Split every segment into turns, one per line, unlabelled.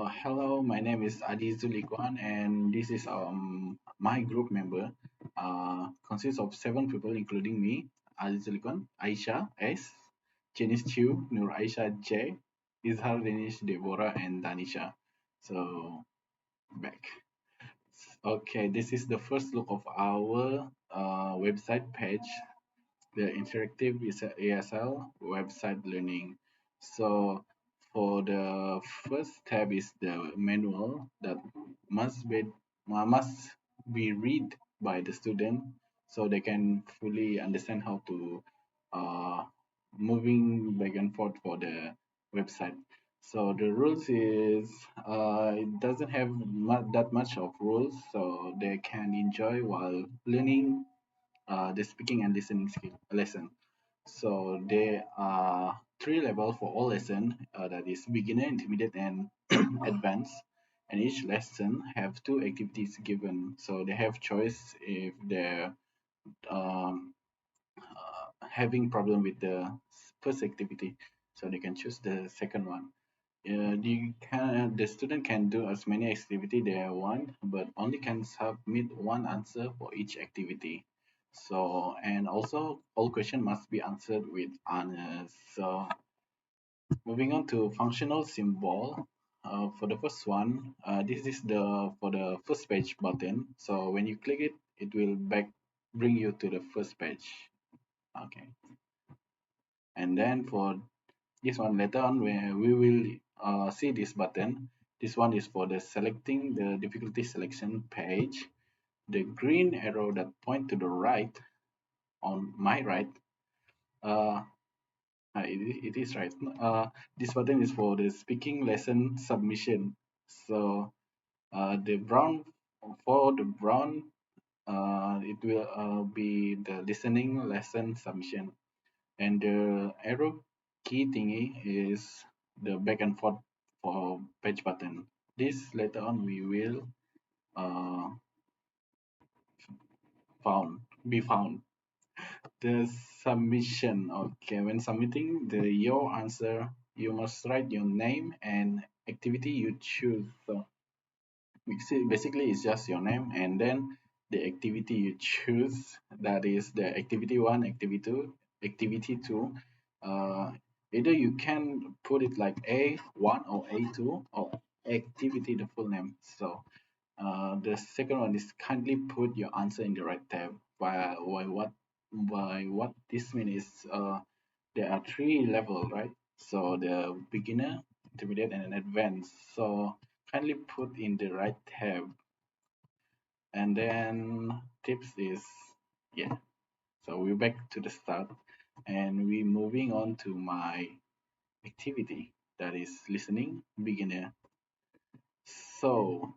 Hello, my name is Adi Zulikwan, and this is my group member. Consists of 7 people, including me, Adi Zulikwan, Aisha S, Janice Chu, Nur Aisha J, Izhar Danish, Deborah, and Danisha. So back. Okay, this is the first look of our website page, the interactive ESL website learning. So for the first tab is the manual that must be read by the student so they can fully understand how to uh, moving back and forth for the website. So the rules is it doesn't have that much of rules, so they can enjoy while learning the speaking and listening skill lesson. So there are 3 levels for all lesson, that is beginner, intermediate, and advanced. And each lesson have 2 activities given. So they have choice if they're um, having problem with the first activity, so they can choose the second one. The student can do as many activity they want, but only can submit one answer for each activity. So, and also all question must be answered with honors. So moving on to functional symbol. For the first one, this is the for the first page button. So when you click it, it will bring you to the first page. Okay, and then for this one later on where we will see this button. This one is for the selecting the difficulty selection page. The green arrow that point to the right on my right, uh, it is right. This button is for the speaking lesson submission. So the brown for the brown, it will be the listening lesson submission, and the arrow key thingy is the back and forth for page button. This later on we will uh, be found. The submission. Okay, when submitting your answer, you must write your name and activity you choose. So basically it's just your name and then the activity you choose. That is the activity one, activity two. Uh, Either you can put it like A1 or A2 or activity the full name. So the second one is kindly put your answer in the right tab. By what this means is there are 3 levels, right? So the beginner, intermediate, and advanced. So kindly put in the right tab. And then tips is, yeah. So we're back to the start, and we're moving on to my activity, that is listening beginner. So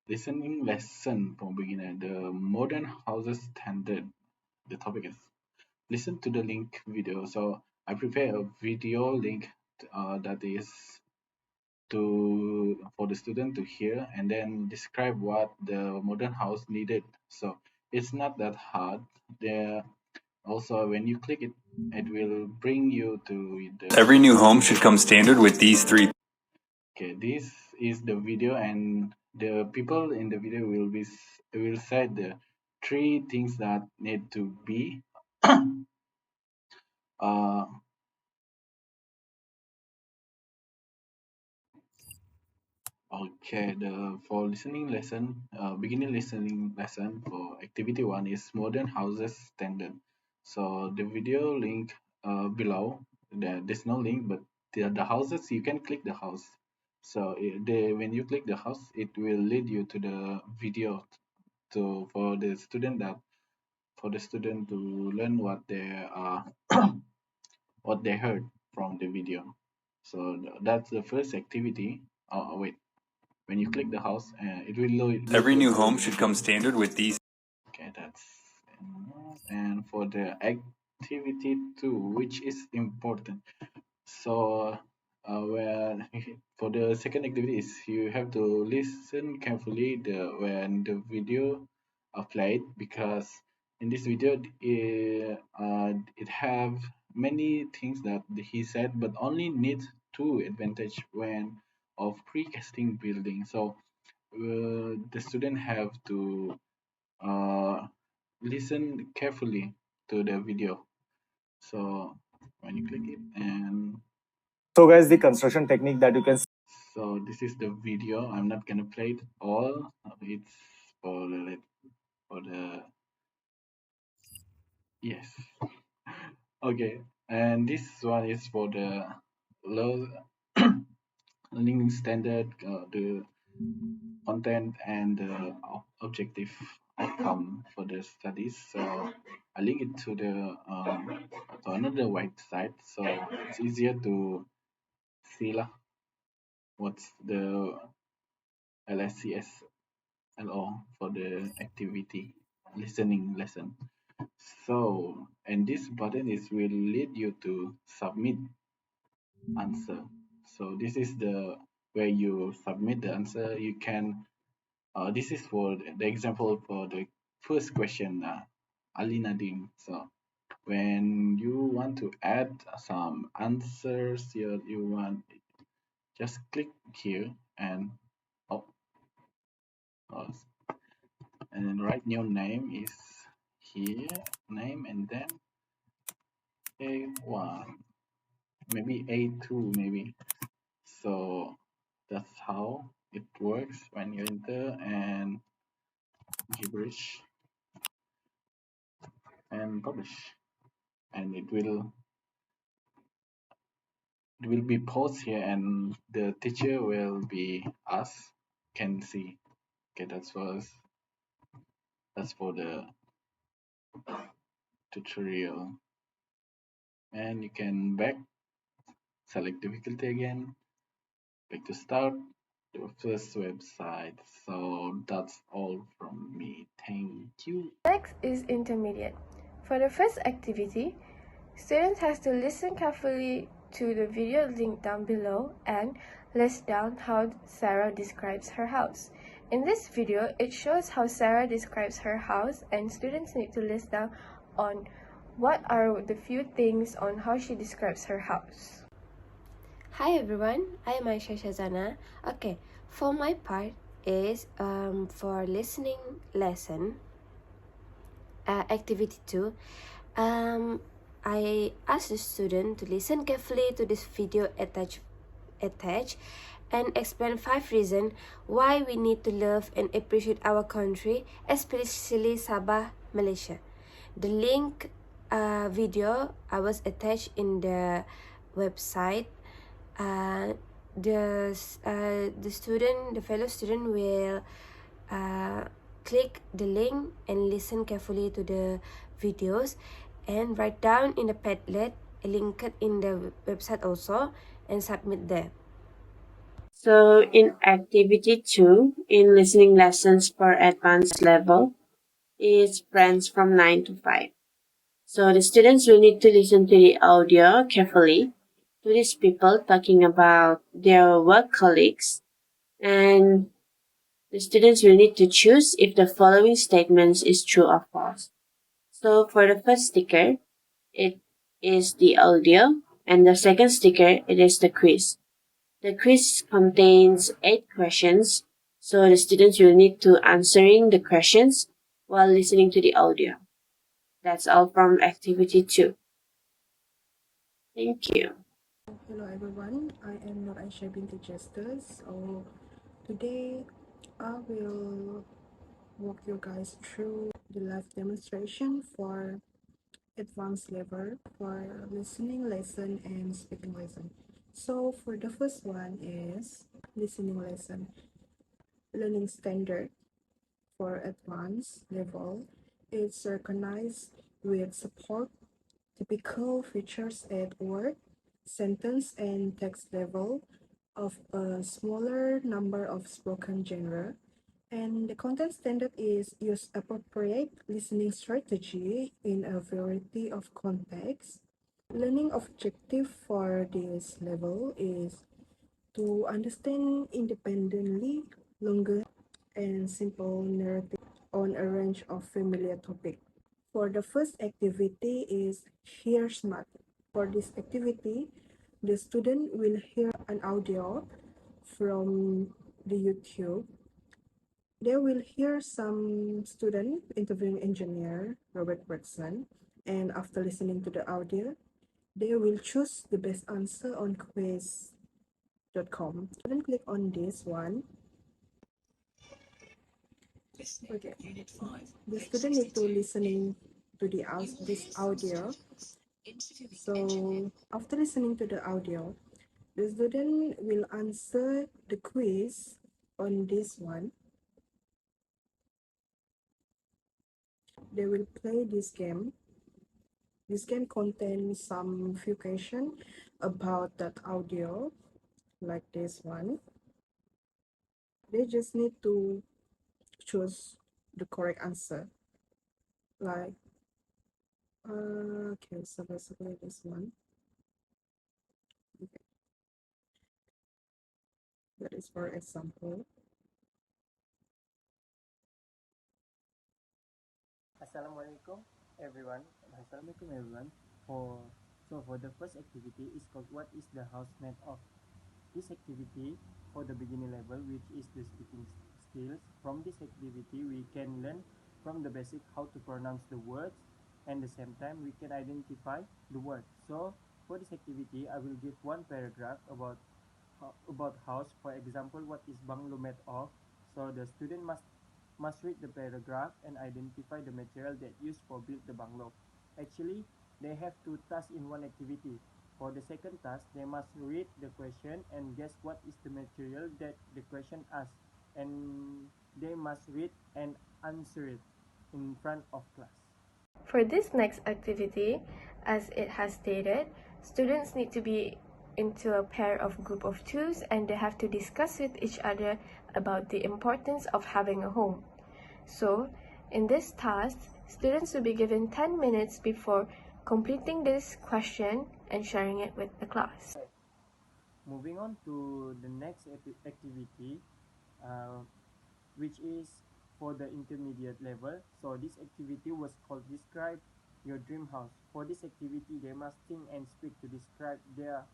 listening lesson for beginner, the modern houses standard. The topic is listen to the link video. So I prepare a video link that is to for the student to hear and then describe what the modern house needed. So it's not that hard. There also when you click it, it will bring you to the
Every new home should come standard with these 3.
okay. This is the video, and the people in the video will say the 3 things that need to be uh, okay, the for listening lesson, beginning listening lesson for activity one is modern houses standard. So the video link below, there's no link, but the houses you can click the house. So when you click the house, it will lead you to the video to for the student to learn what they what they heard from the video. So that's the first activity. Oh wait, when you click the house, it will lead
Every
you
new
to the
home should
video.
come standard with these.
Okay, that's and for the activity two, which is important. So where for the second activity is you have to listen carefully when the video are played, because in this video it have many things that he said but only needs 2 advantage when of pre-casting building. So the student have to listen carefully to the video. So when you click it, and
So guys, the construction technique that you can
so this is the video. I'm not gonna play it all. It's for the yes. Okay, and this one is for the low learning standard, the content and the objective outcome for the studies. So I link it to another website, so it's easier to see lah what's the LSCS LO for the activity listening lesson. So, and this button is will lead you to submit answer. So this is the where you submit the answer. You can this is for the example for the first question, Ali Nadim. So when you want to add some answers, you want just click here and oh, oh, and then write your name is here, name, and then A1, maybe A2, maybe. So that's how it works when you enter and gibberish and publish, and it will be paused here, and the teacher will be us can see. Okay, that's for the tutorial, and you can back select difficulty again, back to start the first website. So that's all from me. Thank you.
Next is intermediate. For the first activity, students have to listen carefully to the video linked down below and list down how Sarah describes her house. In this video, it shows how Sarah describes her house, and students need to list down on what are the few things on how she describes her house. Hi everyone, I am Aisha Shazana. Okay, for my part is for listening lesson activity 2. I asked the student to listen carefully to this video attached and explain 5 reasons why we need to love and appreciate our country, especially Sabah, Malaysia. The link video I was attached in the website. The fellow student will click the link and listen carefully to the videos and write down in the Padlet, link it in the website also, and submit there.
So in activity 2, in listening lessons for advanced level, is friends from 9 to 5. So the students will need to listen to the audio carefully to these people talking about their work colleagues, and the students will need to choose if the following statements is true or false. So for the first sticker, it is the audio, and the second sticker, it is the quiz. The quiz contains 8 questions, so the students will need to answering the questions while listening to the audio. That's all from activity 2. Thank you.
Hello everyone, I am Nur Aisyah binti Justus. So today I will walk you guys through the live demonstration for advanced level for listening lesson and speaking lesson. So for the first one is listening lesson. Learning standard for advanced level is recognized with support typical features at word, sentence, and text level of a smaller number of spoken genre. And the content standard is use appropriate listening strategy in a variety of contexts. Learning objective for this level is to understand independently longer and simple narrative on a range of familiar topics. For the first activity is Hear Smart. For this activity, the student will hear an audio from the YouTube, they will hear some student interviewing engineer Robert Bergson, and after listening to the audio, they will choose the best answer on quiz.com. Then click on this one. Okay. The student need to listening to this audio. So after listening to the audio, the student will answer the quiz on this one. They will play this game. This game contains some few questions about that audio, like this one. They just need to choose the correct answer. Like, okay, so basically this one. Okay. That is for example.
Assalamualaikum everyone. Assalamualaikum everyone. For the first activity is called what is the house made of. This activity for the beginner level, which is the speaking skills. From this activity we can learn from the basic how to pronounce the words, and the same time we can identify the word. So for this activity I will give one paragraph about house. For example, what is bungalow made of? So the student must read the paragraph and identify the material that used for build the bungalow. Actually, they have two tasks in one activity. For the second task, they must read the question and guess what is the material that the question asks, and they must read and answer it in front of class.
For this next activity, as it has stated, students need to be into a pair of group of twos and they have to discuss with each other about the importance of having a home. So, in this task, students will be given 10 minutes before completing this question and sharing it with the class.
Moving on to the next activity, which is for the intermediate level. So this activity was called Describe Your Dream House. For this activity, they must think and speak to describe their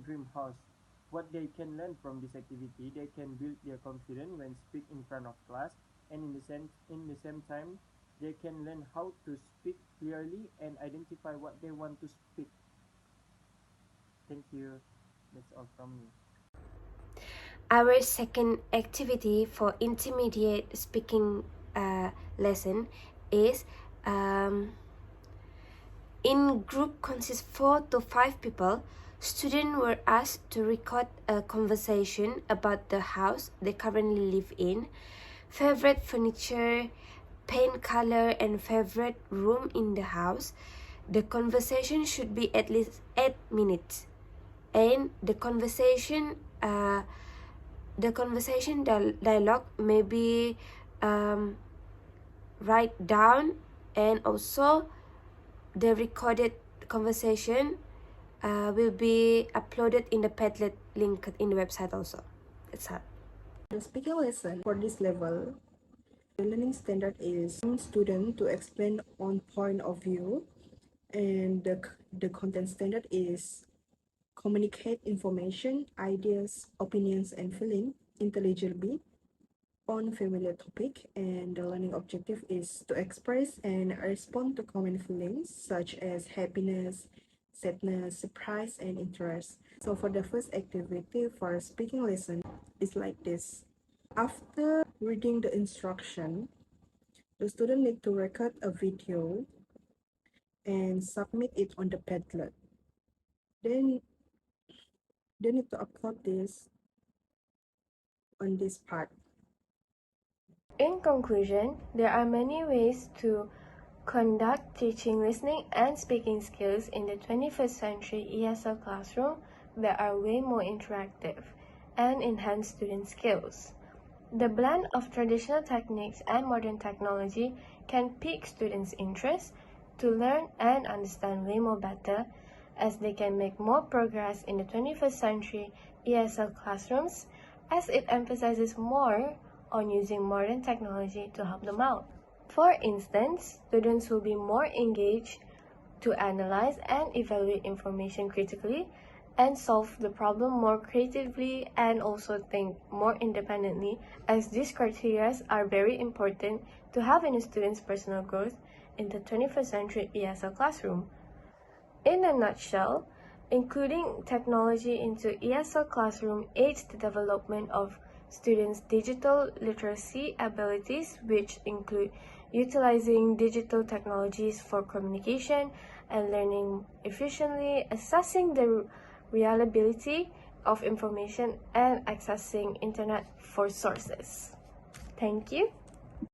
dream house. What they can learn from this activity, they can build their confidence when speak in front of class, and in the same time, they can learn how to speak clearly and identify what they want to speak. Thank you. That's all from me.
Our second activity for intermediate speaking lesson is in group consists 4 to 5 people. Students were asked to record a conversation about the house they currently live in, favorite furniture, paint color, and favorite room in the house. The conversation should be at least 8 minutes, and the conversation dialogue may be write down, and also the recorded conversation will be uploaded in the Padlet link in the website also. That's all.
The speaking lesson for this level, the learning standard is some student to explain on point of view, and the content standard is communicate information, ideas, opinions, and feeling intelligibly on familiar topic, and the learning objective is to express and respond to common feelings such as happiness, sadness, surprise, and interest. So for the first activity for speaking lesson is like this. After reading the instruction, the student need to record a video and submit it on the Padlet. Then they need to upload this on this part.
In conclusion, there are many ways to conduct teaching listening and speaking skills in the 21st century ESL classroom that are way more interactive and enhance student skills. The blend of traditional techniques and modern technology can pique students' interest to learn and understand way more better, as they can make more progress in the 21st century ESL classrooms, as it emphasizes more on using modern technology to help them out. For instance, students will be more engaged to analyze and evaluate information critically, and solve the problem more creatively and also think more independently, as these criteria are very important to have in a student's personal growth in the 21st century ESL classroom. In a nutshell, including technology into ESL classroom aids the development of students' digital literacy abilities, which include utilizing digital technologies for communication and learning efficiently, assessing the reliability of information, and accessing internet for sources. Thank you.